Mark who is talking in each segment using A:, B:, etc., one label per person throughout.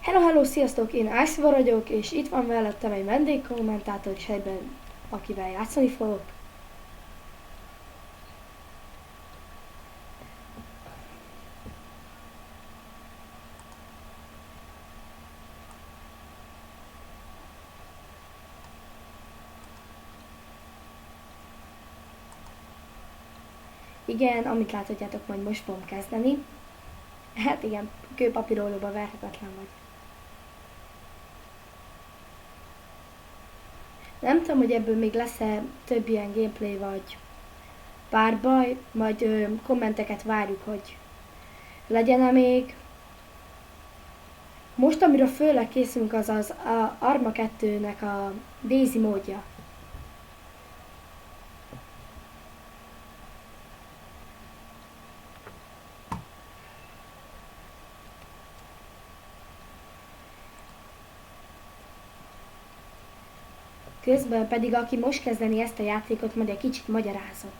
A: Hello, hello, sziasztok! Én Ice vagyok, és itt van mellettem egy vendégkommentátor is egyben, akivel játszani fogok. Igen, amit láthatjátok, majd most fogom kezdeni. Hát igen, kőpapírólóba verhetetlen vagy. Nem tudom, hogy ebből még lesz-e több ilyen gameplay vagy párbaj, majd kommenteket várjuk, hogy legyen-e még. Most, amiről főleg készülünk, az az Arma 2-nek a Daisy módja. Közben pedig, aki most kezdeni ezt a játékot, majd egy kicsit magyarázok.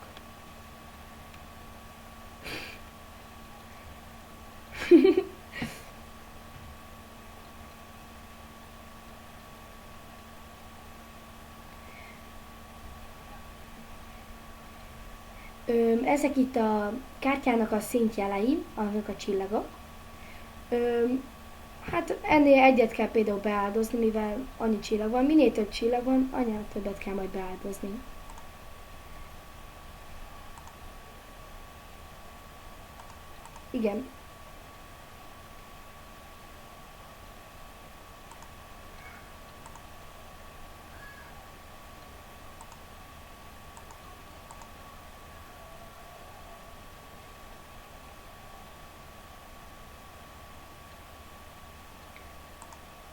A: Ezek itt a kártyának a szintjelei, azok a csillagok. Hát ennél egyet kell például beáldozni, mivel annyi csillag van. Minél több csillag van, annál többet kell majd beáldozni. Igen.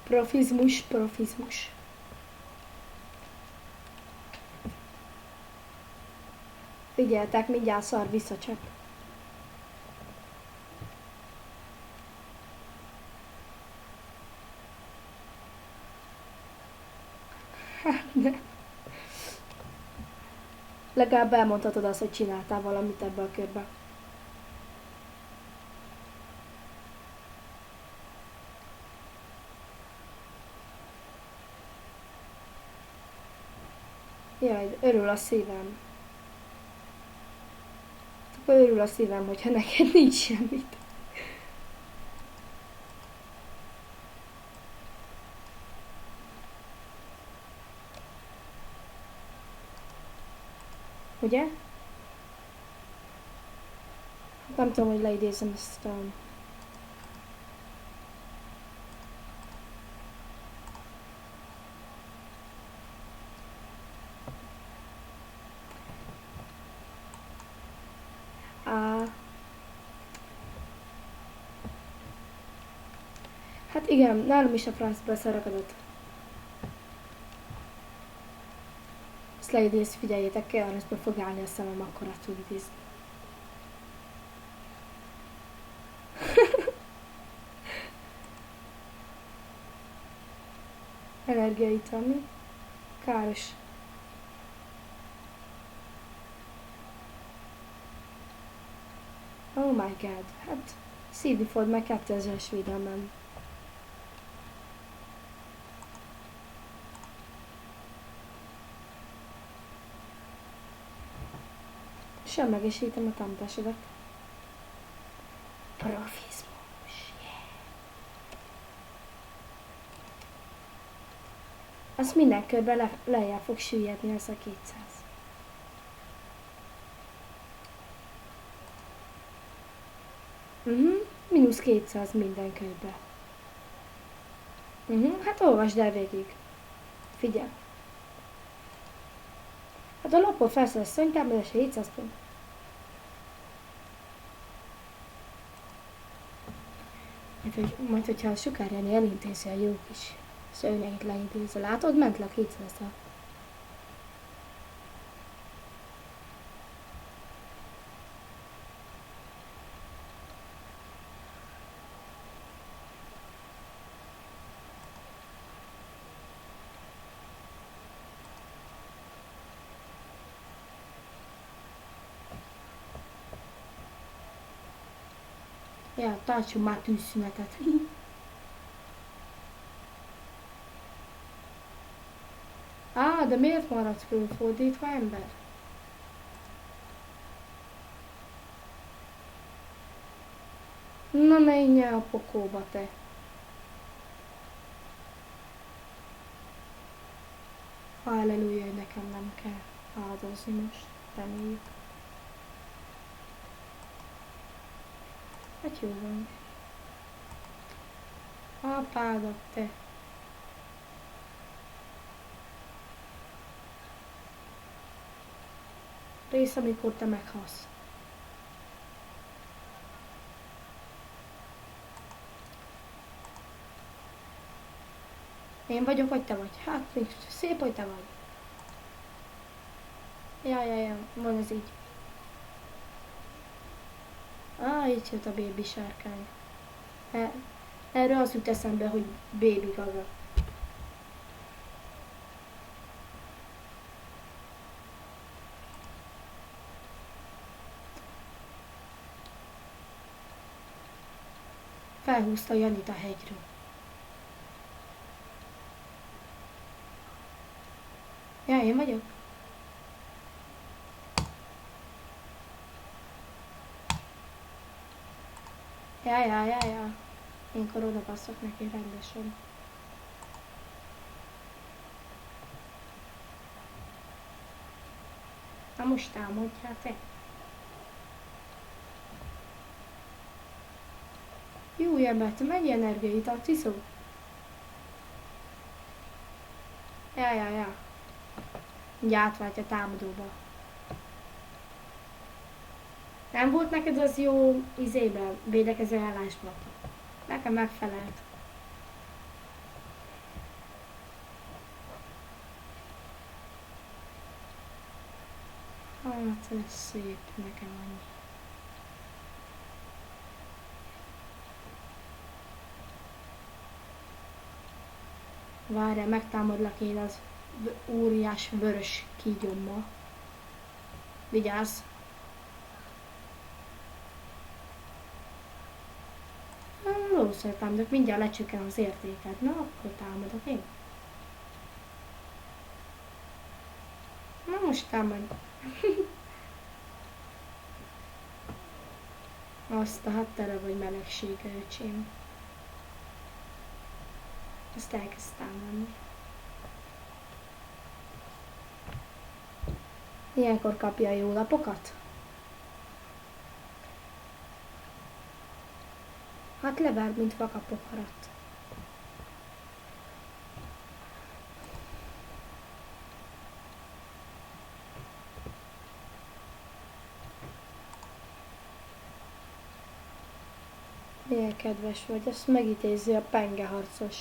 A: Profizmus, profizmus. Figyeltek, mindjárt szar visszacsap. Legalább elmondhatod azt, hogy csináltál valamit ebbe a körbe. Jaj, örül a szívem. Akkor örül a szívem, hogyha neked nincs semmit. Ugye? Nem tudom, hogy leidézem ezt a... Hát igen, nálam is a francba szarakodott. Ezt leidéz, figyeljétek, keresztbe fog állni a szemem, akkor át tud idézni. Energia itt van, mi? Káros. Oh my god, hát szívni fog meg 2000-es védelmem. Semlegesítem a támadásodat. Profizmus, yeah. Azt minden körben lejjel fog süllyedni ez a 200. Mínusz 200 minden körben. Hát olvasd el végig. Figyelj. Hát a lapon felszeres szönytámadás 700 pont. Majd hogyha a sugárjani elintézi a jó kis szőnyegét leidézze. Látod, ment le a 200-ra. Ja, tartsunk már tűzszünetet. De miért maradsz fölfordítva, ember? Na menj el a pokóba, te. Halleluja, hogy nekem nem kell áldozni most. Reméljük. Hát jó van. Apádat, te. Rész, amikor te meghalsz. Én vagyok, vagy te vagy? Hát, szép, hogy te vagy. Ja, van ez így. Itt jött a bébi sárkány. Erről az jut eszembe, hogy Baby Gaga. Felhúzta Janit a hegyről. Ja, én vagyok. Ja. Énkor oda passzok neki rendesen. Na most támadjál te. Jó, ember, te mennyi energiait iszol? Ja. Így átvált a támadóba. Nem volt neked az jó izében, védekező állásban? Nekem megfelelt. Hát ez szép, nekem annyi. Várjál, megtámadlak én az óriás vörös kígyommal. Vigyázz! Valószínűleg támadok, mindjárt lecsökken az értéket. Na, akkor támadok én. Na, most támad. Azt a tele vagy melegsége, öcsém. Ezt elkezd támadni. Ilyenkor kapja a jó lapokat? Hát lever, mint vakapoharat. Milyen kedves vagy, ezt megítézi a pengeharcos.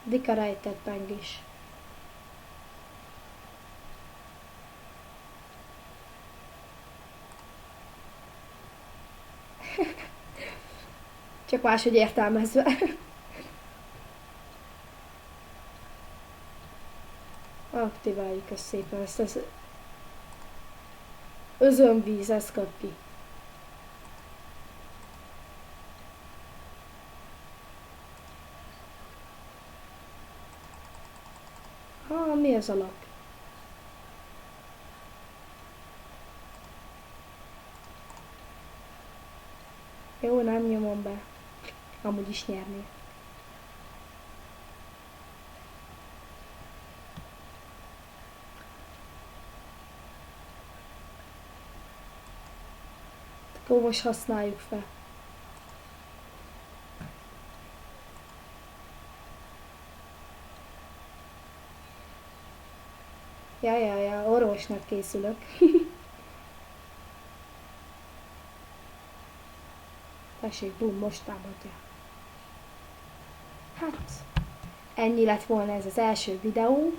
A: Dika rejtett peng is. Csak máshogy értelmezve. Aktiváljuk ezt szépen, ezt az özönvíz, ezt kap ki. Mi ez a lap? Jó, nem nyomom be. Amúgy is nyernék. Akkor most használjuk fel. Ja, orvosnak készülök. Tessék, bum, most támadja. Hát, ennyi lett volna ez az első videó.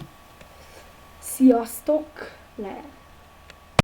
A: Sziasztok!